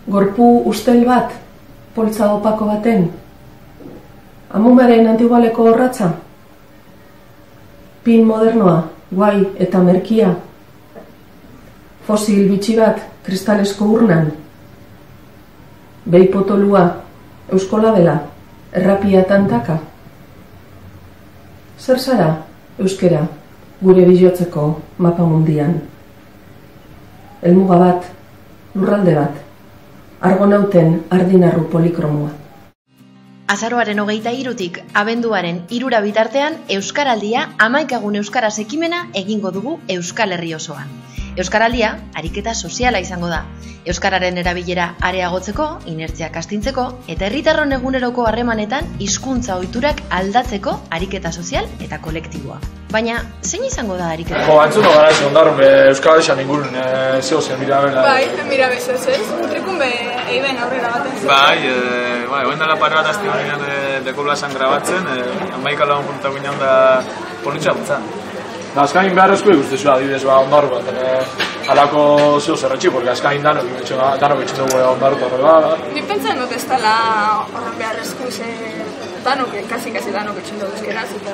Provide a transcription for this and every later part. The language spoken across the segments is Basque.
Gorpu ustel bat, poltza opako baten. Amumaren antigualeko horratza. Pin modernoa, guai eta merkia. Fosil bitxi bat, kristalesko urnan. Behi potolua, euskolabela, errapia tantaka. Zer zara, euskera, gure bilotzeko mapa mundian? Helmuga bat, lurralde bat, argonauten ardinarru polikromoa. Azaroaren 23tik abenduaren 3 bitartean Euskaraldia 11 egun euskaraz ekimena egingo dugu Euskal Herri osoan. Euskaraldia ariketa soziala izango da. Euskararen erabilera areagotzeko, inertziak astintzeko eta herritarron eguneroko harremanetan hizkuntza ohiturak aldatzeko ariketa sozial eta kolektiboa. Baina, zein izango da ariketa? Antzuno gara ez ondarun Euskaradesan ingurun zeo zen mirabela. Bai, mirabez ez. Trikun eiben aurrera baten. Bai, oen dela pare bat azti baina dekolasan grabatzen, amaika lagun punta guinan da politxea butzan. Azkain behar ezko ikustezua, adibidez, ondaru bat, alako zeo zerretxi, porque azkain danok betxen dugu ondaru eta horrela. Ni pentsan dut ez dela horren behar ezko danok, kasi danok betxen dugu ezkeraz, eta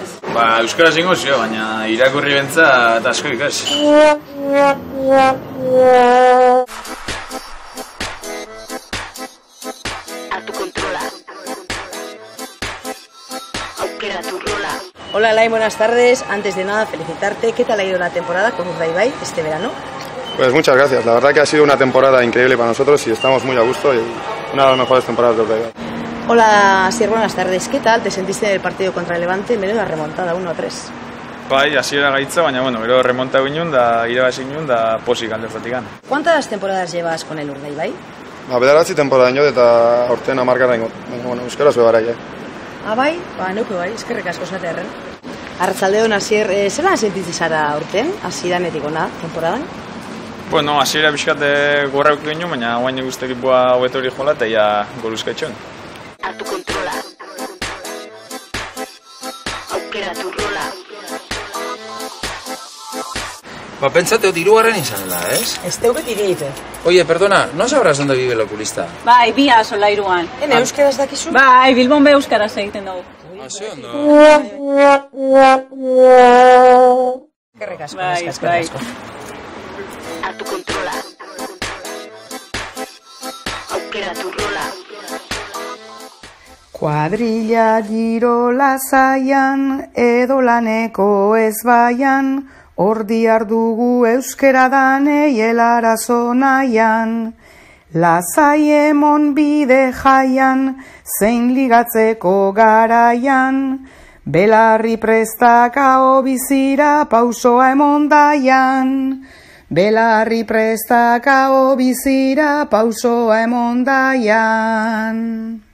ez? Euskaraz ingo zio, baina irakurri bentza eta asko ikas. Hola Lai, buenas tardes. Antes de nada, felicitarte. ¿Qué tal ha ido la temporada con Urdaibai este verano? Pues muchas gracias. La verdad que ha sido una temporada increíble para nosotros y estamos muy a gusto y una de las mejores temporadas de Urdaibai. Hola, Asier, buenas tardes. ¿Qué tal te sentiste en el partido contra el Levante? Menuda remontada, 1-3. Bai, hasiera gaitza, baina gero remonta ginen da irabazi ginen da posik aldertatikan. ¿Cuántas temporadas llevas con el Urdaibai? Bederatzi temporada inot eta aurten 10 ingot. Baina, euskaraz bebarai, Bai, neuke bai, eskerrik asko zatearren. Arratsaldeon, Asier, zelan sentitzen zara aurten, hasieranetik ona temporadan? Bueno, hasiera pixkat gorrauk ginen, baina guain guzti ekipoa hobeto hori jola eta ja goluzka etxon. Hartu kontrola. Aukeratu rola. Pentsateo dirugarren izanela, ¿es? Ez teuket ireite. Oye, perdona, ¿no sabrás dónde vive el oculista? Bai, bia solairuan. Euskaraz dakizu? Bai, Bilbon be euskaraz egiten dugu. Ze ondo. Eskerrik asko, bai. Hartu kontrola. Aukeratu rola. Kuadrilla giro lasaian, edo laneko ezbaian, ordi ardugu euskera danei helarazo nahian. Lasai emon bide jaian, zein ligatzeko garaian, belarri prestaka obizira pausoa emon daian. Belarri prestaka obizira pausoa emon daian.